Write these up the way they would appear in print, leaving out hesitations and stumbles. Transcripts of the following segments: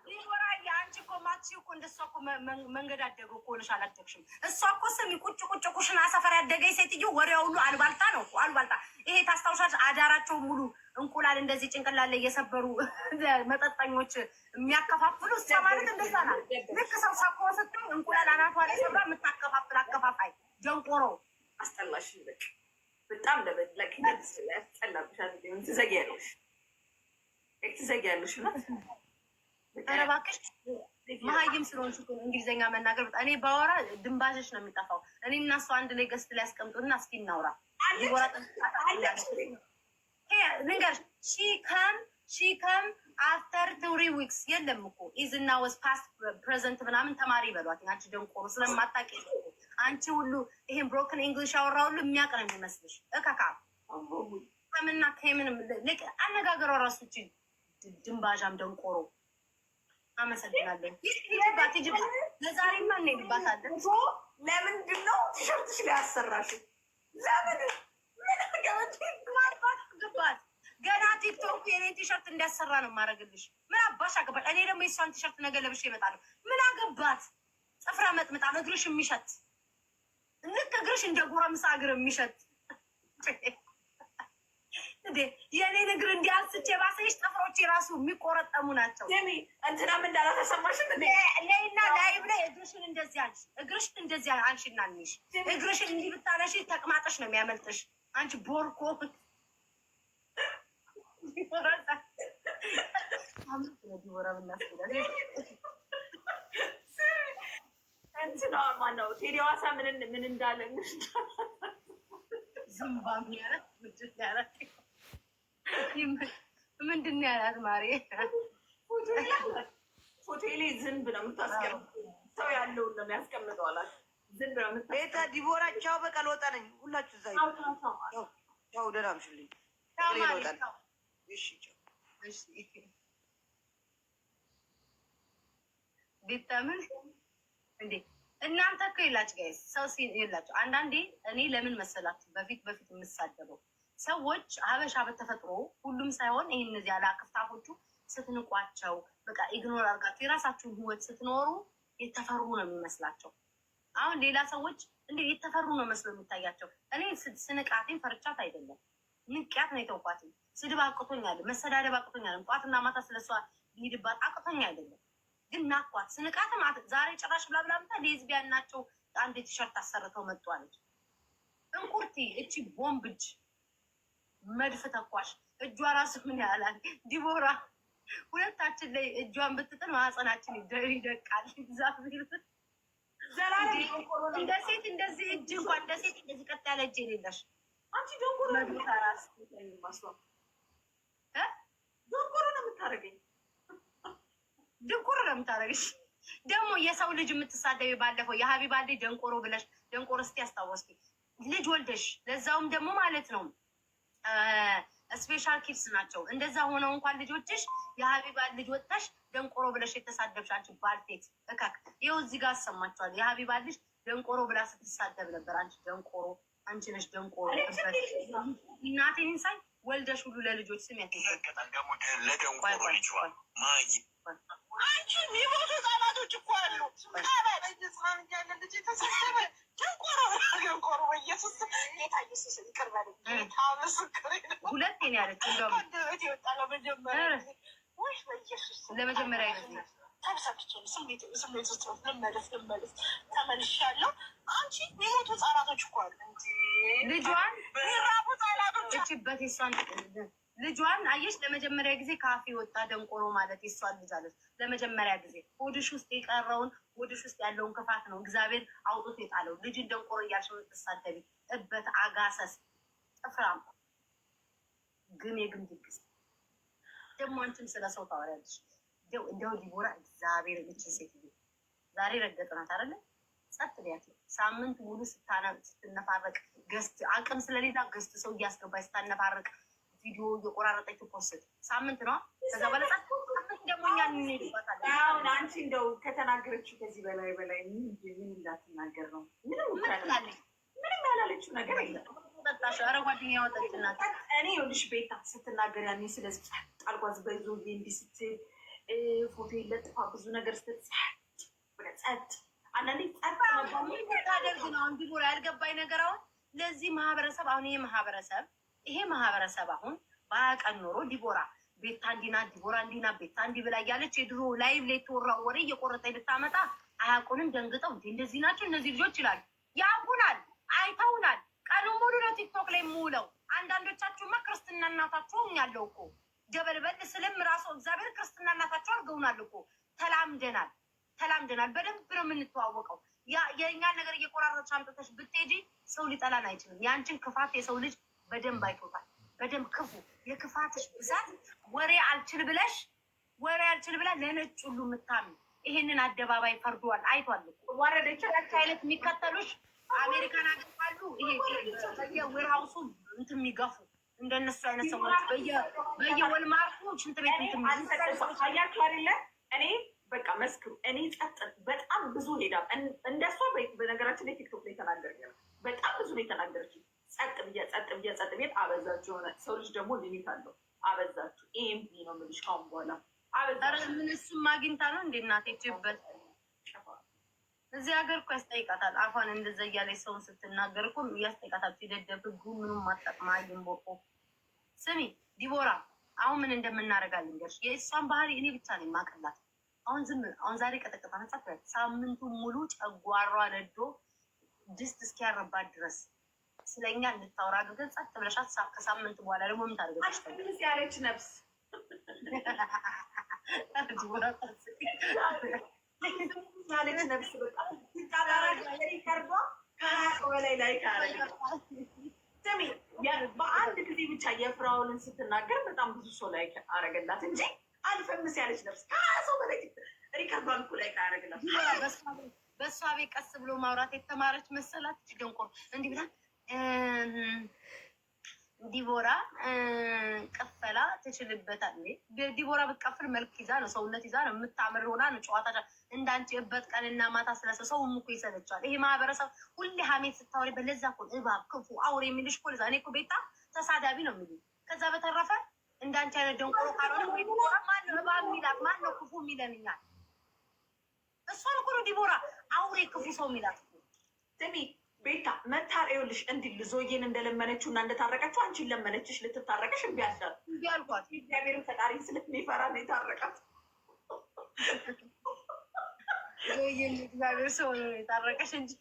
ሊወራ አንቺ እኮ ማትሲው እኮ እንደሷ እኮ መንገድ አደገው እኮ ነሽ አላደግሽም። እሷ እኮ ስሚ ቁጭ ኩሽና ሰፈር ያደገኝ ሴትዮ ወሬው ሁሉ አልባልታ ነው እኮ አልባልታ። ይሄ ታስታውሻለሽ? አዳራቸው ሙሉ እንቁላል እንደዚህ ጭንቅላት ላይ እየሰበሩ መጠጠኞች የሚያከፋፍሉ እሷ ማለት እንደዛ ናት። ልክ ሰው ሳኮ ስትይ እንቁላል አናቷ ላይ ሰብራ የምታከፋፍል አከፋፋይ ደንቆሮ። አስጠላሽ በጣም ለበለክ ያስጠላብሻል። ትዘጊያለሽ እና ኧረ እባክሽ መሀይም ስለሆንሽ እኮ እንግሊዝኛ መናገር እኔ ባወራ ድንባሽሽ ነው የሚጠፋው። እኔ እና እሷ አንድ ላይ ገስት ላይ ያስቀምጡና እስኪ እናውራ። ልንገርሽ ሺከም አፍተር 3 ዊክስ የለም እኮ ኢዝና ወስ ፓስት ፕሬዘንት ምናምን ተማሪ ይበሏት። አንቺ ደንቆሮ ስለማታውቂ አንቺ ሁሉ ይሄን ብሮክን እንግሊሽ ያወራ ሁሉ የሚያውቅ ነው የሚመስልሽ። እካካ ከምና ከምንም አነጋገሯ ራሱ ድንባዣም ደንቆሮ። አመሰግናለሁ። ለዛሬማ እንሄድባታለን። ለምንድን ነው ቲሸርትሽ ላይ አሰራሽ? ለምን ገባት? ገና ቲክቶክ የኔ ቲሸርት እንዲያሰራ ነው የማደርግልሽ። ምን አባሽ አገባሽ? እኔ ደግሞ የሷን ቲሸርት ነገ ለብሼ እመጣለሁ። ምን አገባት? ጽፍራ መጥምጣ እግርሽ የሚሸት ልክ እግርሽ እንደ ጎረምሳ እግር የሚሸት የኔን እግር እንዲያስቼ ባሰሽ ጥፍሮች ራሱ የሚቆረጠሙ ናቸው። እንትናም እንዳላተሰማሽም ላይና ላይብ ላይ እግርሽን እንደዚህ አንሺ፣ እግርሽን እንደዚህ አንሺና እንሽ እግርሽን እንዲህ ብታነሺ ተቅማጠሽ ነው የሚያመልጥሽ። አንቺ ቦርኮ እንትና ማነው ቴዲዋሳ ምን እንዳለ ዝምባም ያለ ምንድን ነው ያላት? ማሪ ሆቴሌ ዝንብ ነው የምታስቀምጠው። ሰው ያለውን ነው የሚያስቀምጠው አላት። ዝንብ ነው የምታስቀምጠው። ዲቦራ ቻው፣ በቃ ልወጣ ነኝ። ሁላችሁ እዛ ቻው፣ ደህና አምሽልኝ። ቤታምን እንዴ እናንተ እኮ የላችሁ ጋይስ ሰው የላችሁ። አንዳንዴ እኔ ለምን መሰላችሁ በፊት የምሳደበው ሰዎች ሀበሻ በተፈጥሮ ሁሉም ሳይሆን ይህን እነዚህ ያለ አክፍታፎቹ ስትንቋቸው በቃ ኢግኖር አድርጋችሁ የራሳችሁን ህይወት ስትኖሩ የተፈሩ ነው የሚመስላቸው። አሁን ሌላ ሰዎች እንደ የተፈሩ ነው መስሎ የሚታያቸው። እኔ ስንቃቴን ፈርቻት አይደለም፣ ንቅያት ነው የተውኳትኝ። ስድብ አቅቶኛል፣ መሰዳደብ አቅቶኛል፣ ጧትና ማታ ስለሷ ሊሄድባት አቅቶኛ አይደለም። ግን ናኳት ስንቃትም ዛሬ ጭራሽ ብላብላምታ ሌዝቢያን ናቸው አንድ ቲሸርት አሰርተው መጧለች። እንቁርቲ እቺ ቦምብ እጅ መድፍ ተኳሽ እጇ ራሱ ምን ያህላል ዲቦራ ሁለታችን ላይ እጇን ብትጥል ማህፀናችን ይደቃል። እግዚአብሔር እንደ ሴት እንደዚህ እጅ እንኳን እንደ ሴት እንደዚህ ቀጥ ያለ እጅ የሌለሽ አንቺ ዶንቆሮ ነው የምታደርገኝ። ድንቁር ነው የምታደርግሽ። ደግሞ የሰው ልጅ የምትሳደቢ ባለፈው የሀቢባ ልጅ ደንቆሮ ብለሽ ደንቆሮ እስቲ አስታወስኪ ልጅ ወልደሽ ለዛውም ደግሞ ማለት ነው ስፔሻል ኪድስ ናቸው። እንደዛ ሆነው እንኳን ልጆችሽ የሀቢባ ልጅ ወጥተሽ ደንቆሮ ብለሽ የተሳደብሽ አንቺ ባልቴት እካክ። ይኸው እዚህ ጋር አሰማችኋል። የሀቢባ ልጅ ደንቆሮ ብላ ስትሳደብ ነበር። አንቺ ደንቆሮ፣ አንቺ ነሽ ደንቆሮ። እናቴን ሳይ ወልደሽ ሁሉ ለልጆች ስም ያተሰቀጣል። ደግሞ ለደንቆሮ ልጅዋል ማይ አንቺ የሚሞቱ ህጻናቶች እኮ አሉ። ቃባለህፃን እያለ ልጅ የተሰደበ ደንቆሮ ደንቆሮ በኢየሱስ ጌታ ኢየሱስ ይቅር በለኝ። ጌታ ምስክሬ ነው። ሁለቴ ነው ያለች። እንደውም አንደበት የወጣ ለመጀመሪያ ወይ በኢየሱስ ለመጀመሪያ ጊዜ ተብሰክቼ ስሜት ውስጥ ልመለስ ተመልሻለሁ። አንቺ የሚሞቱ ህጻናቶች እኮ አሉ። ልጇን ሚራቡ ህጻናቶች እችበት የሷን ልጇን አየሽ፣ ለመጀመሪያ ጊዜ ካፌ ወጣ ደንቆሮ ማለት የሷን ልጅ አለች። ለመጀመሪያ ጊዜ ሆድሽ ውስጥ የቀረውን ሆድሽ ውስጥ ያለውን ክፋት ነው እግዚአብሔር አውጥቶ የጣለው። ልጅን ደንቆሮ እያልሽ የምትሳደቢ እበት አጋሰስ ጥፍራም ግን የግም ድግስ ደግሞ አንቺም ስለ ሰው ታወሪያለሽ። እንደው ዲቦራ እግዚአብሔር ልጅን ሴት ዛሬ ረገጥናት አይደለ? ጸጥ ቢያት ሳምንት ሙሉ ስትነፋረቅ ገስት አቅም ስለሌላ ገስት ሰው እያስገባች ስታነፋረቅ ቪዲዮ እየቆራረጠች ፖስት ሳምንት ነው። ከዛ በኋላ ደግሞ እኛ እንሄድባታለን። አሁን አንቺ እንደው ከተናገረችው ከዚህ በላይ ምን እንዳትናገር ነው? ምንም ያላለችው ነገር የለም። ጠጣሽ? ኧረ ጓደኛ ያወጣች እናት። እኔ ይኸውልሽ ቤታ ስትናገር ያኔ ስለዚህ ጣልጓዝ በይዞ እንዲህ ስትል ፎቶ ይለጥፋ ብዙ ነገር ጸጥ አንዳንዴ ጸጥ ታደርግ ነው። አሁን ዲቦራ ያልገባኝ ነገር አሁን ለዚህ ማህበረሰብ አሁን ይሄ ማህበረሰብ አሁን በቀን ኖሮ ዲቦራ ቤታ እንዲና ዲቦራ እንዲና ቤታ እንዲ ብላ እያለች የድሮ ላይቭ ላይ ተወራው ወሬ እየቆረጠ ብታመጣ አያውቁንም። ደንግጠው እንደዚህ ናቸው እነዚህ ልጆች ይላሉ። ያውቁናል፣ አይተውናል። ቀኑ ሙሉ ነው ቲክቶክ ላይ የምውለው። አንዳንዶቻችሁማ ክርስትና እናታችሁ ያለው እኮ ደበልበል ስልም ራሱ እግዚአብሔር ክርስትና እናታችሁ አድርገውናል እኮ። ተላምደናል። በደንብ ነው የምንተዋወቀው። የእኛን ነገር እየቆራረጥሽ አምጥተሽ ብትሄጂ ሰው ሊጠላን አይችልም። ያንቺን ክፋት የሰው ልጅ በደንብ አይቶታል። በደንብ ክፉ የክፋትሽ ብዛት ወሬ አልችል ብላ ለነጭ ሁሉ የምታምን ይሄንን አደባባይ ፈርዷል። አይቷል እኮ ዋረደች አይነት የሚከተሉሽ አሜሪካን ሀገር ካሉ ይሄ በየዌርሃውሱ እንትን የሚገፉ እንደነሱ አይነት ሰዎች በየወልማርቱ ሽንት ቤት እንትን አያችሁ አይደለ? እኔ በቃ መስክሩ። እኔ ጸጥ በጣም ብዙ ሄዳ እንደሷ በነገራችን ላይ ቲክቶክ ላይ ተናገር በጣም ብዙ ነው የተናገረች። ጸጥ ብዬ አበዛችሁ። የሆነ ሰው ልጅ ደግሞ ሊሚት አለው። አበዛችሁ። ኤምቢ ነው የምልሽ ካሁን በኋላ አበዛችሁ። ምን እሱም አግኝታ ነው እንደ እናቴ ችበት እዚህ ሀገር እኮ ያስጠይቃታል። አፏን እንደዛ እያለች ሰውን ስትናገር እኮ እያስጠይቃታል። ሲደደብ ህጉ ምንም ማጠቅማ ይንቦቆ ስሚ ዲቦራ፣ አሁን ምን እንደምናደርጋለን ልንገርሽ። የእሷን ባህሪ እኔ ብቻ ነኝ የማውቅላት። አሁን ዛሬ ቀጠቀጣ ነጻት ሳምንቱ ሙሉ ጨጓሯ ነዶ ድስት እስኪያረባት ድረስ ስለኛ እንድታወራ አድርገን ጸጥ ብለሻት ከሳምንት በኋላ ደግሞ ምን ታደርገሽ? ያለች ነፍስ ያለች ነፍስ በቃ ሲጣራሪከርዷ በላይ ላይ ስሚ፣ በአንድ ጊዜ ብቻ የፍራውልን ስትናገር በጣም ብዙ ሰው ላይ አረገላት እንጂ አልፈምስ ያለች ነፍስ ከሰው በላይ ሪከርዷን እኮ ላይ ካረግላት በእሷ ቤት ቀስ ብሎ ማውራት የተማረች መሰላት። ደንቆር እንዲህ ብላ ዲቦራ ቀፈላ ትችልበታለች። ዲቦራ ብትቀፍል መልክ ይዛ ነው፣ ሰውነት ይዛ ነው፣ የምታምር ሆና ነው። ጨዋታ እንዳንቺ እበት ቀንና ማታ ስለሰው ሰው እኮ ይሰለቻል። ይሄ ማህበረሰብ ሁሌ ሀሜት ስታወሪ በለዛ እኮ እባብ ክፉ አውሬ የሚልሽ እኮ ለዛ። እኔ እኮ ቤታ ተሳዳቢ ነው የሚሉ። ከዛ በተረፈ እንዳንቺ አይነት ደንቆሮ ካልሆነ ወይ ዲቦራ ማነው እባብ የሚላት ማነው ክፉ የሚለንኛል? እሷን እኮ ነው ዲቦራ አውሬ ክፉ ሰው የሚላት። ስሚ ቤታ መታረዩልሽ እንዲል ዞዬን እንደለመነችው እና እንደታረቀችው አንቺን ለመነችሽ ልትታረቀሽ እምቢ አልሻት። እምቢ አልኳት። እግዚአብሔርን ፈጣሪ ስለሚፈራ ነው የታረቃት። ዞዬን እግዚአብሔር ሰው ነው የታረቀሽ እንጂ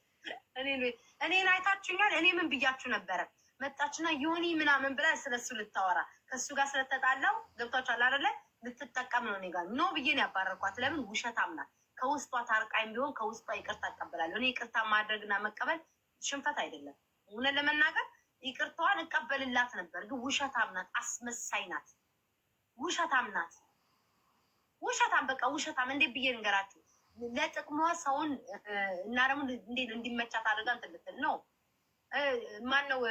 እኔን አይታችሁኛል። እኔ ምን ብያችሁ ነበረ? መጣችና ዮኒ ምናምን ብላ ስለሱ ልታወራ ከእሱ ጋር ስለተጣላው ገብቷችኋል አይደለ? ልትጠቀም ነው እኔ ጋር ኖ ብዬ ነው ያባረርኳት። ለምን ውሸታም ናት። ከውስጧ ታርቃኝ ቢሆን ከውስጧ ይቅርታ እቀበላለሁ። እኔ ይቅርታ ማድረግና መቀበል ሽንፈት አይደለም። እውነት ለመናገር ይቅርታዋን እቀበልላት ነበር፣ ግን ውሸታም ናት፣ አስመሳይ ናት፣ ውሸታም ናት። ውሸታም በቃ ውሸታም። እንዴት ብዬ ንገራችሁ? ለጥቅሟ ሰውን እና ደግሞ እንዲመቻት አድርጋ እንትን ልትል ነው። ማነው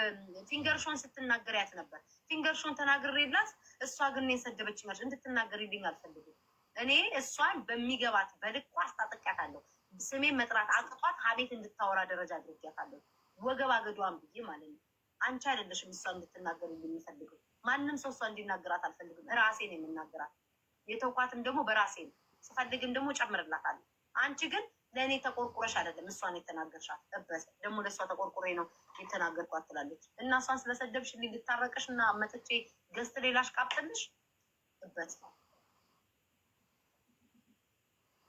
ፊንገርሾን ስትናገሪያት ነበር። ፊንገርሾን ተናግሬላት እሷ ግን የሰደበች መች እንድትናገሪልኝ አልፈልግም። እኔ እሷን በሚገባት በልኳ አስታጥቂያታለሁ። ስሜን መጥራት አቅቷት ሀቤት እንድታወራ ደረጃ አድርጊያታለሁ። ወገብ አገዷን ብዬ ማለት ነው። አንቺ አይደለሽም እሷ እንድትናገር የሚፈልገው። ማንም ሰው እሷ እንዲናገራት አልፈልግም። ራሴ ነው የምናገራት። የተውኳትም ደግሞ በራሴ ነው። ስፈልግም ደግሞ ጨምርላታለሁ። አንቺ ግን ለእኔ ተቆርቁረሽ አይደለም እሷን የተናገርሻት። እበት ደግሞ ለእሷ ተቆርቁሬ ነው የተናገርኳት ትላለች። እና እሷን ስለሰደብሽ ልታረቅሽ እና መጥቼ ገዝት ሌላሽ ቃብጥልሽ እበት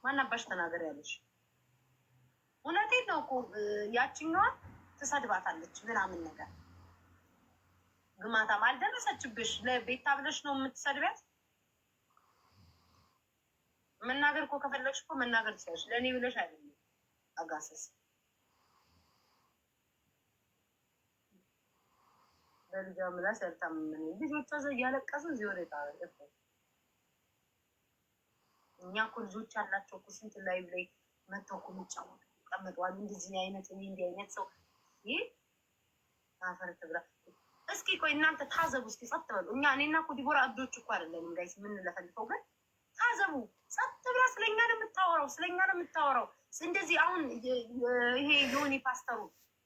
ማናባሽ ተናገር ያለሽ? እውነቴን ነው እኮ ያችኛዋን ትሰድባታለች ምናምን ነገር ግማታም አልደረሰችብሽ። ለቤታ ብለሽ ነው የምትሰድቢያት። መናገር እኮ ከፈለግሽ እኮ መናገር ትችላለሽ። ለእኔ ብለሽ አይደለም። አጋሰስ በልጃ ምላስ ያልታመነ ልጆቿ ዘ እያለቀሱ እዚህ ወደ ጣለ እኛ እኮ ልጆች ያላቸው እኮ ስንት ላይ ላይ መተው እኮ የሚጫወቱ ቀመጠዋል። እንደዚህ አይነት እንዲህ አይነት ሰው ይህ አፈር ትብላ። እስኪ ቆይ እናንተ ታዘቡ እስኪ፣ ጸጥ በሉ። እኔና እኮ ዲቦራ እብዶች እኮ አይደለንም ጋይስ፣ የምንለፈልፈው ግን ታዘቡ። ጸጥ ብላ ስለኛ ነው የምታወራው። እንደዚህ አሁን ይሄ ዮኒ ፓስተሩ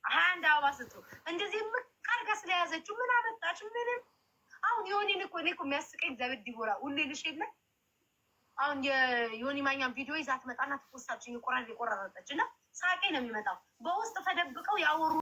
21 አበባ ስጡ እንደዚህ ምቃርጋ ስለያዘችው ምን አመጣች? ምንም። አሁን ዮኒን እኮ እኔ እኮ የሚያስቀኝ እግዚአብሔር ዲቦራ ሁሌ ልሽ የለ አሁን የዮኒ ማኛን ቪዲዮ ይዛት መጣና ትፖስታችን የቆራረጠች እና ሳቄ ነው የሚመጣው። በውስጥ ተደብቀው ያወሩ